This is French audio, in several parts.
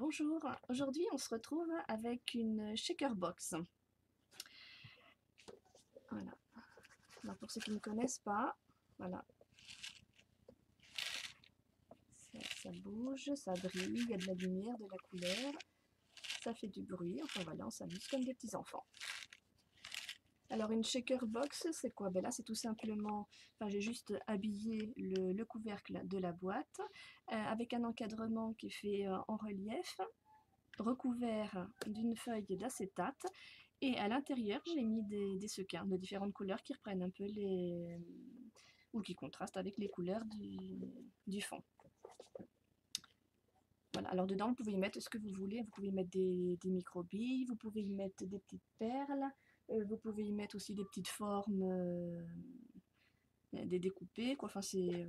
Bonjour, aujourd'hui on se retrouve avec une shaker box. Voilà. Alors pour ceux qui ne connaissent pas, voilà. Ça bouge, ça brille, il y a de la lumière, de la couleur, ça fait du bruit, enfin voilà, on s'amuse comme des petits enfants. Alors une shaker box, c'est quoi? Ben là c'est tout simplement, enfin j'ai juste habillé le couvercle de la boîte avec un encadrement qui est fait en relief, recouvert d'une feuille d'acétate, et à l'intérieur j'ai mis des sequins de différentes couleurs qui reprennent un peu les ou qui contrastent avec les couleurs du fond. Voilà, alors dedans vous pouvez y mettre ce que vous voulez, vous pouvez y mettre des micro-billes, vous pouvez y mettre des petites perles, vous pouvez y mettre aussi des petites formes, des découpés, quoi. Enfin c'est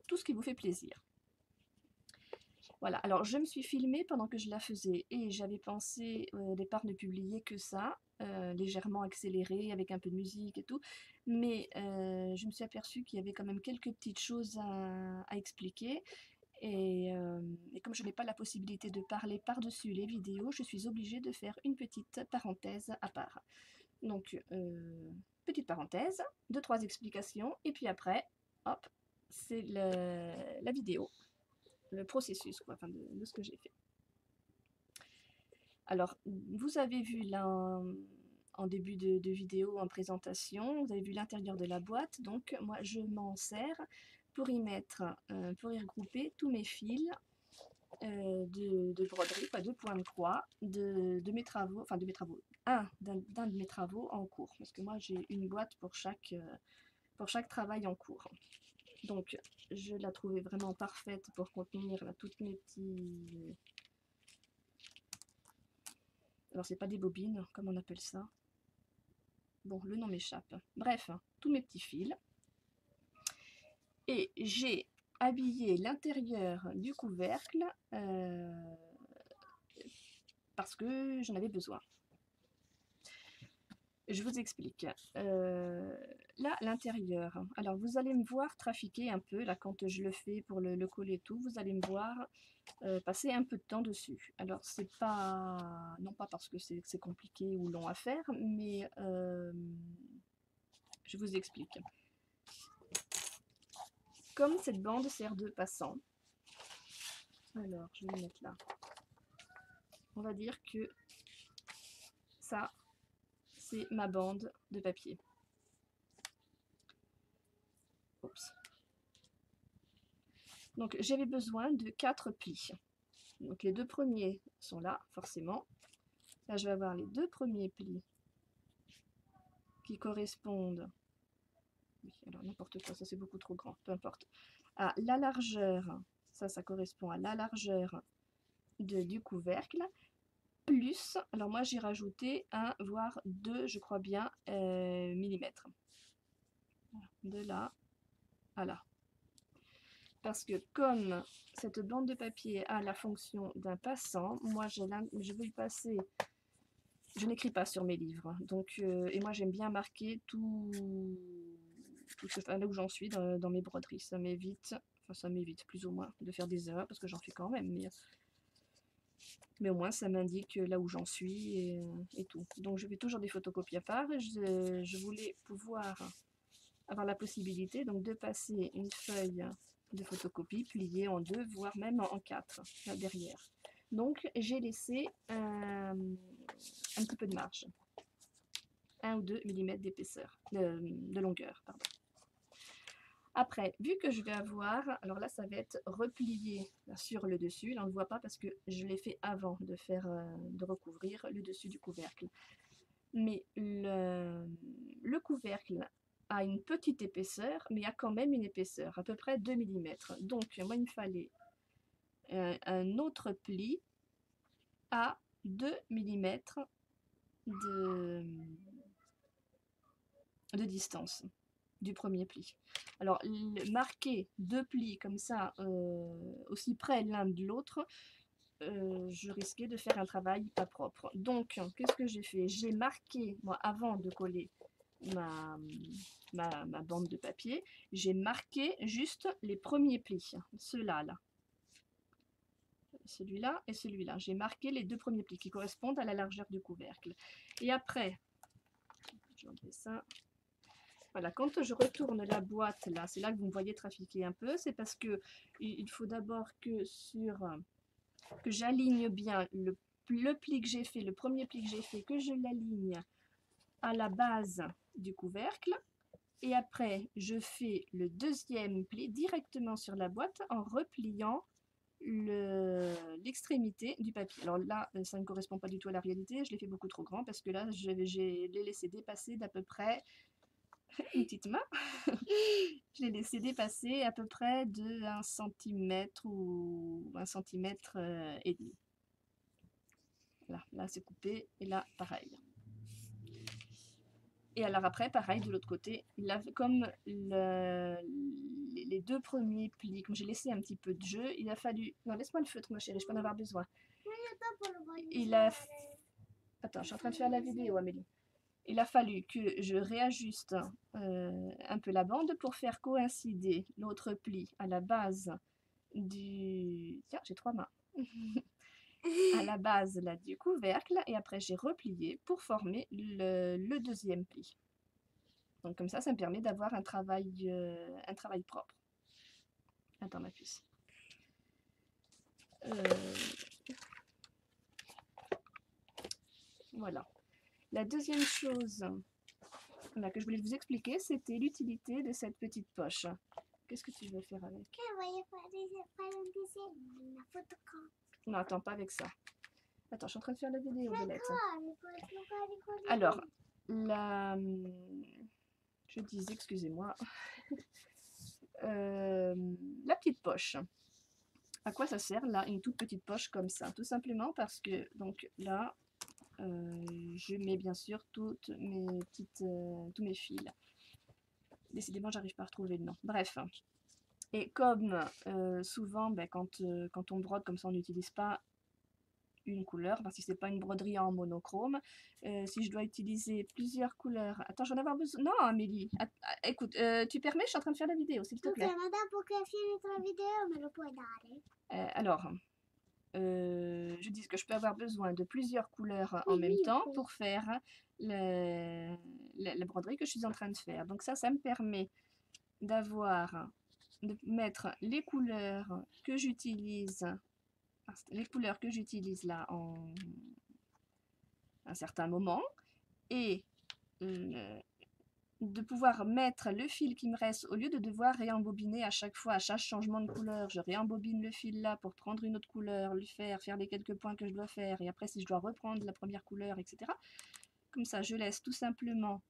tout ce qui vous fait plaisir. Voilà, alors je me suis filmée pendant que je la faisais et j'avais pensé au départ ne publier que ça, légèrement accéléré avec un peu de musique et tout, mais je me suis aperçue qu'il y avait quand même quelques petites choses à expliquer et comme je n'ai pas la possibilité de parler par-dessus les vidéos, je suis obligée de faire une petite parenthèse à part. Donc, petite parenthèse, 2-3 explications et puis après, hop, c'est la vidéo. Le processus quoi, enfin de ce que j'ai fait. Alors, vous avez vu là en début de vidéo, en présentation, vous avez vu l'intérieur de la boîte, donc moi je m'en sers pour y mettre, pour y regrouper tous mes fils de broderie, quoi, de point de croix, de mes travaux, enfin de mes travaux, d'un de mes travaux en cours, parce que moi j'ai une boîte pour chaque travail en cours. Donc je la trouvais vraiment parfaite pour contenir là, toutes mes petits... Alors c'est pas des bobines, comme on appelle ça. Bon, le nom m'échappe. Bref, tous mes petits fils. Et j'ai habillé l'intérieur du couvercle parce que j'en avais besoin. Je vous explique. Là, l'intérieur. Alors, vous allez me voir trafiquer un peu, là, quand je le fais pour le coller et tout, vous allez me voir passer un peu de temps dessus. Alors, c'est pas... Non pas parce que c'est compliqué ou long à faire, mais je vous explique. Comme cette bande sert de passant, alors, je vais le mettre là. On va dire que ça, c'est ma bande de papier. Oups. Donc j'avais besoin de 4 plis. Donc les deux premiers sont là, forcément. Là, je vais avoir les deux premiers plis qui correspondent, oui, alors n'importe quoi, ça c'est beaucoup trop grand, peu importe, à la largeur, ça correspond à la largeur du couvercle, plus, alors moi j'ai rajouté 1 voire 2, je crois bien, millimètres. De là à là. Parce que comme cette bande de papier a la fonction d'un passant, moi je veux y passer, je n'écris pas sur mes livres, donc, et moi j'aime bien marquer tout là où j'en suis dans mes broderies, ça m'évite, enfin ça m'évite plus ou moins de faire des erreurs, parce que j'en fais quand même, mais au moins ça m'indique là où j'en suis et tout. Donc je fais toujours des photocopies à part, je voulais pouvoir avoir la possibilité donc de passer une feuille de photocopie pliée en 2, voire même en 4 là derrière. Donc j'ai laissé un petit peu de marge, 1 ou 2 mm d'épaisseur, de longueur, pardon. Après, vu que je vais avoir, alors là ça va être replié sur le dessus, là on ne le voit pas parce que je l'ai fait avant de faire, de recouvrir le dessus du couvercle. Mais le couvercle a une petite épaisseur, mais a quand même une épaisseur, à peu près 2 mm. Donc moi il me fallait un autre pli à 2 mm de distance du premier pli. Alors marquer 2 plis comme ça, aussi près l'un de l'autre, je risquais de faire un travail pas propre. Donc qu'est-ce que j'ai fait? J'ai marqué, moi avant de coller ma bande de papier, j'ai marqué juste les premiers plis, ceux-là là. celui-là et celui-là. J'ai marqué les 2 premiers plis qui correspondent à la largeur du couvercle. Et après, je vais enlever ça. Voilà, quand je retourne la boîte là, c'est là que vous me voyez trafiquer un peu, c'est parce que il faut d'abord que j'aligne bien le pli que j'ai fait, le premier pli que j'ai fait, que je l'aligne à la base du couvercle. Et après, je fais le deuxième pli directement sur la boîte en repliant l'extrémité du papier. Alors là, ça ne correspond pas du tout à la réalité, je l'ai fait beaucoup trop grand parce que là, je l'ai laissé dépasser d'à peu près une petite main. Je l'ai laissé dépasser à peu près de 1 cm ou 1 cm et demi. Là c'est coupé et là pareil. Et alors après, pareil, de l'autre côté, comme les 2 premiers plis, comme j'ai laissé un petit peu de jeu, il a fallu... Non, laisse-moi le feutre, ma chérie, je peux en avoir besoin. Attends, je suis en train de faire la vidéo, Amélie. Il a fallu que je réajuste un peu la bande pour faire coïncider l'autre pli à la base du... Tiens, j'ai 3 mains. À la base là, du couvercle, et après j'ai replié pour former le deuxième pli. Donc comme ça me permet d'avoir un travail propre. Attends ma puce. Voilà. La deuxième chose là, que je voulais vous expliquer, c'était l'utilité de cette petite poche. Qu'est-ce que tu veux faire avec? Non, attends, pas avec ça. Attends, je suis en train de faire la vidéo, Belette. Alors, je disais, excusez-moi, la petite poche. À quoi ça sert, là, une toute petite poche comme ça? Tout simplement parce que, donc là, je mets bien sûr tous mes fils. Décidément, j'arrive pas à retrouver le nom. Bref. Et comme souvent, ben, quand on brode comme ça, on n'utilise pas une couleur, parce que c'est pas une broderie en monochrome. Si je dois utiliser plusieurs couleurs... Attends, j'en ai besoin... Non, Amélie. Écoute, tu permets? Je suis en train de faire la vidéo, s'il te plaît. Alors, je dis que je peux avoir besoin de plusieurs couleurs en même temps pour faire la broderie que je suis en train de faire. Donc ça me permet de mettre les couleurs que j'utilise là en un certain moment et de pouvoir mettre le fil qui me reste au lieu de devoir réembobiner à chaque fois, à chaque changement de couleur. Je réembobine le fil là pour prendre une autre couleur, faire les quelques points que je dois faire et après si je dois reprendre la première couleur, etc. Comme ça, je laisse tout simplement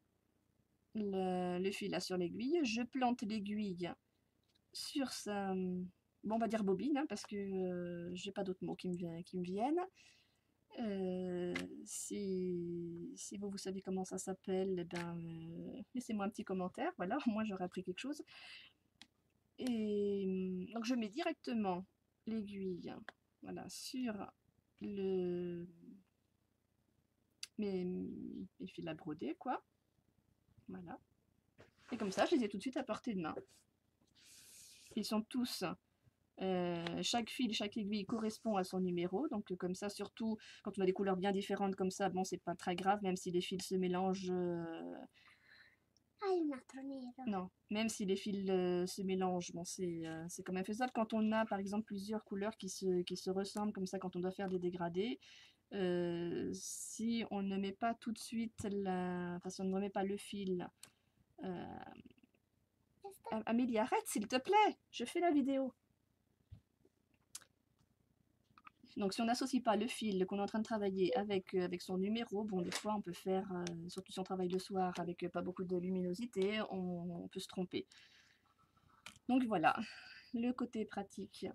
le fil là sur l'aiguille, je plante l'aiguille sur sa... Bon, on va dire bobine, hein, parce que j'ai pas d'autres mots qui me viennent. Si vous savez comment ça s'appelle, eh ben, laissez-moi un petit commentaire. Voilà, moi j'aurais appris quelque chose. Et donc je mets directement l'aiguille, voilà, sur mes fils à broder, quoi. Voilà. Et comme ça, je les ai tout de suite à portée de main. Ils sont tous... chaque fil, chaque aiguille correspond à son numéro, donc comme ça, surtout quand on a des couleurs bien différentes comme ça, bon, c'est pas très grave, même si les fils se mélangent. Non, même si les fils se mélangent, bon, c'est quand même faisable. Quand on a par exemple plusieurs couleurs qui se ressemblent comme ça, quand on doit faire des dégradés, si on ne met pas tout de suite si on ne remet pas le fil. Amélie, arrête s'il te plaît, je fais la vidéo. Donc si on n'associe pas le fil qu'on est en train de travailler avec son numéro, bon, des fois on peut faire, surtout si on travaille le soir avec pas beaucoup de luminosité, on peut se tromper. Donc voilà, le côté pratique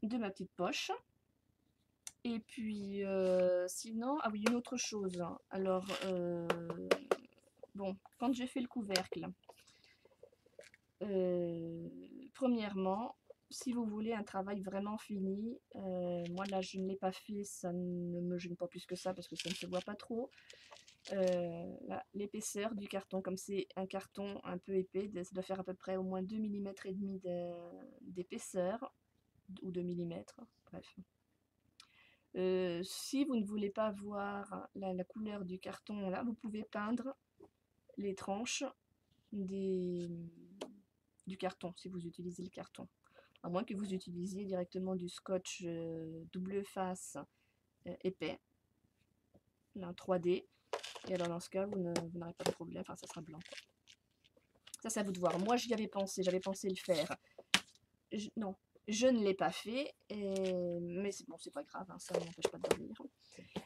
de ma petite poche. Et puis sinon, ah oui, une autre chose. Alors, bon, quand j'ai fait le couvercle, premièrement, si vous voulez un travail vraiment fini, moi là je ne l'ai pas fait, ça ne me gêne pas plus que ça parce que ça ne se voit pas trop. L'épaisseur du carton, comme c'est un carton un peu épais, ça doit faire à peu près au moins 2,5 mm d'épaisseur, ou 2 mm, bref. Si vous ne voulez pas voir la couleur du carton là, vous pouvez peindre les tranches du carton, si vous utilisez le carton. À moins que vous utilisiez directement du scotch double face épais, là, 3D. Et alors dans ce cas, vous n'aurez pas de problème, enfin ça sera blanc, quoi. Ça, c'est à vous de voir. Moi, j'y avais pensé, j'avais pensé le faire. Non, je ne l'ai pas fait, mais c'est bon, c'est pas grave, hein, ça ne m'empêche pas de dormir.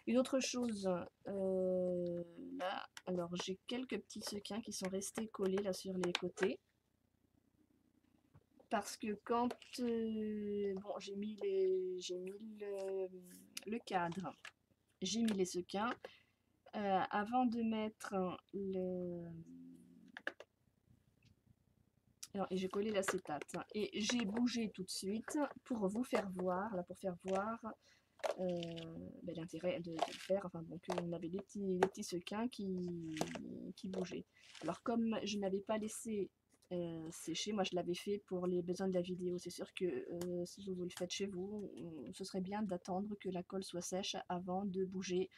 Une autre chose, là, alors j'ai quelques petits sequins qui sont restés collés là sur les côtés. Parce que quand bon, j'ai mis le cadre, j'ai mis les sequins. Avant de mettre alors, et j'ai collé l'acétate. Et j'ai bougé tout de suite pour vous faire voir, là, pour faire voir l'intérêt de le faire. Enfin, donc, on avait des petits sequins qui bougeaient. Alors, comme je n'avais pas laissé sécher, moi je l'avais fait pour les besoins de la vidéo. C'est sûr que si vous le faites chez vous, ce serait bien d'attendre que la colle soit sèche avant de bouger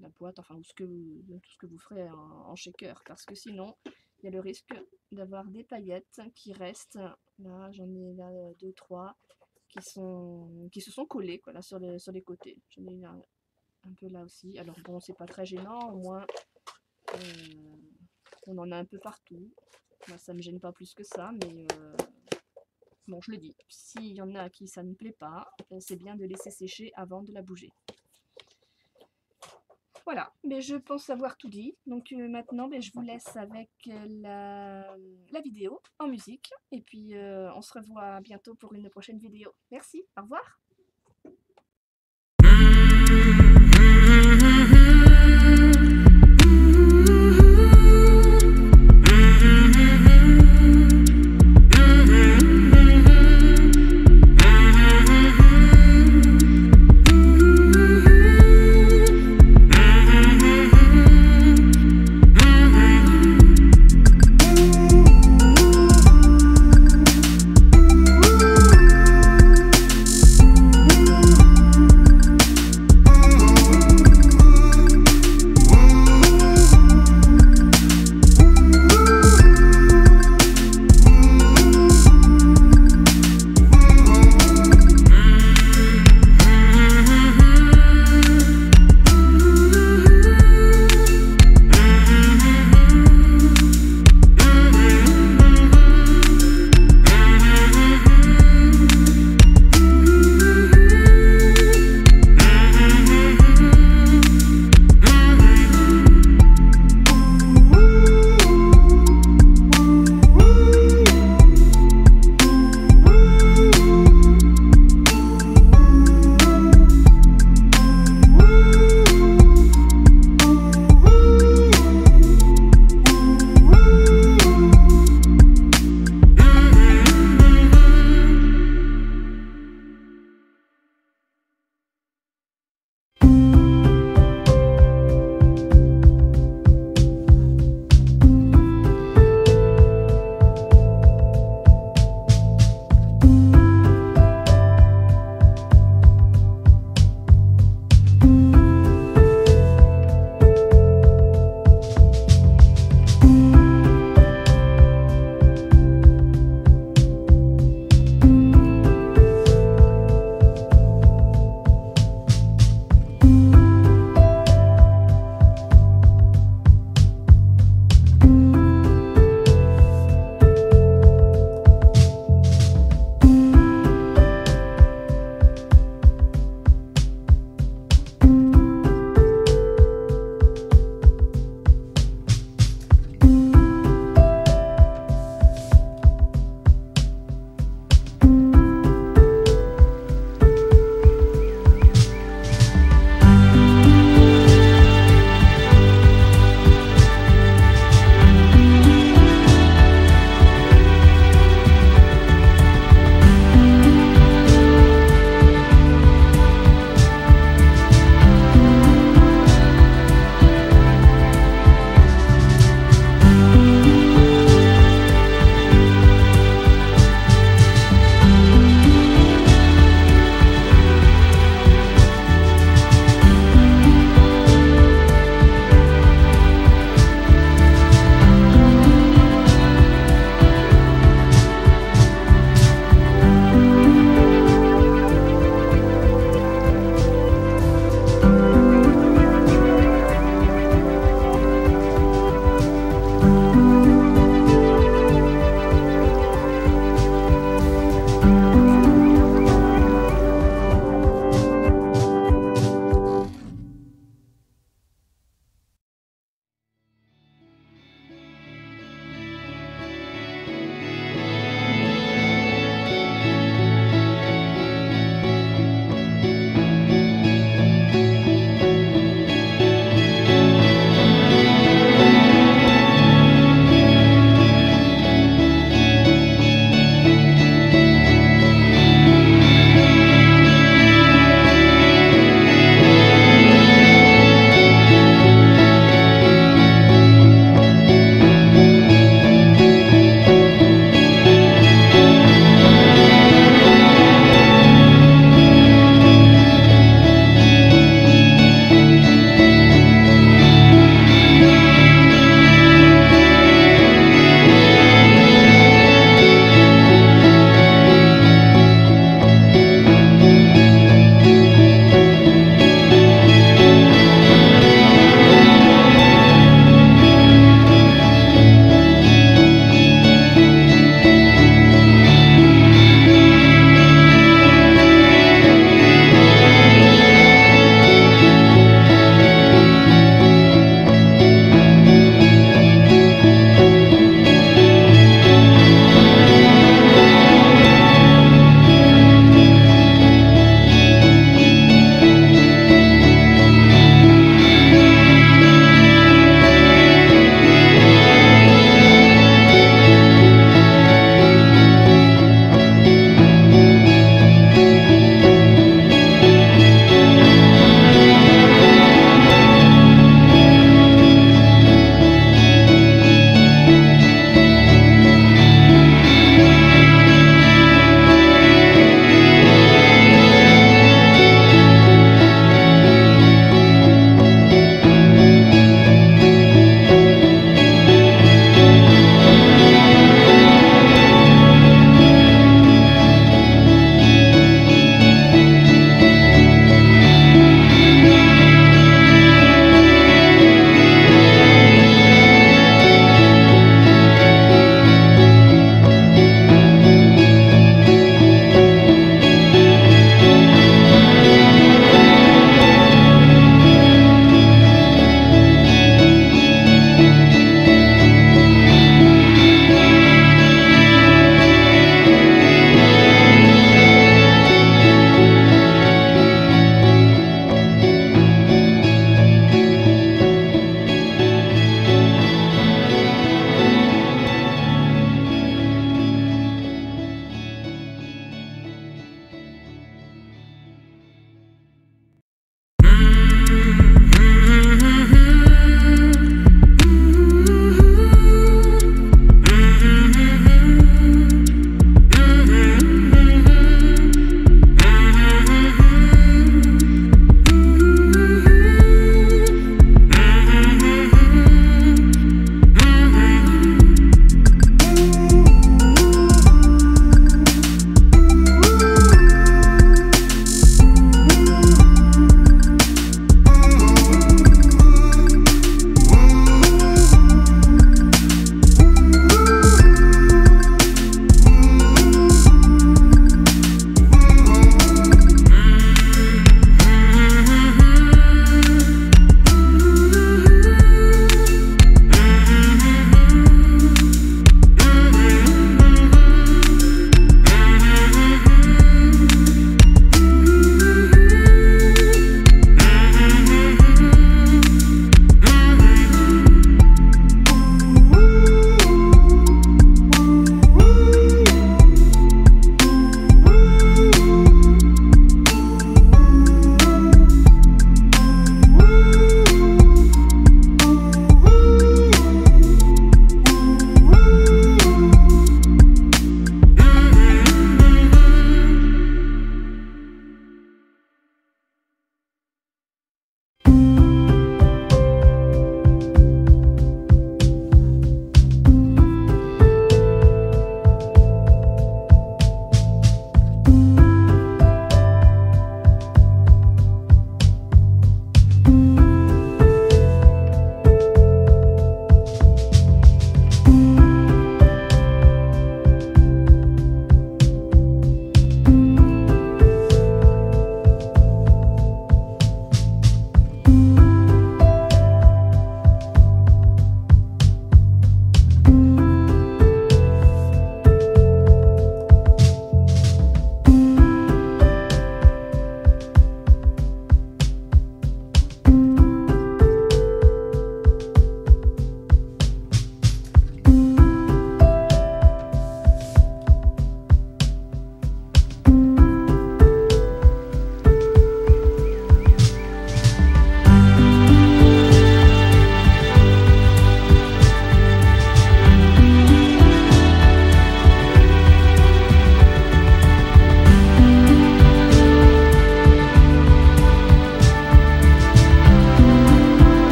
la boîte, enfin tout ce que vous ferez en shaker, parce que sinon il y a le risque d'avoir des paillettes qui restent. Là j'en ai là 2-3 qui se sont collées quoi, là, sur les côtés. J'en ai un peu là aussi. Alors bon, c'est pas très gênant, au moins on en a un peu partout. Moi ça me gêne pas plus que ça, mais bon, je le dis, s'il y en a à qui ça ne plaît pas, c'est bien de laisser sécher avant de la bouger. Voilà, mais je pense avoir tout dit. Donc maintenant, je vous laisse avec la vidéo en musique. Et puis on se revoit bientôt pour une prochaine vidéo. Merci, au revoir.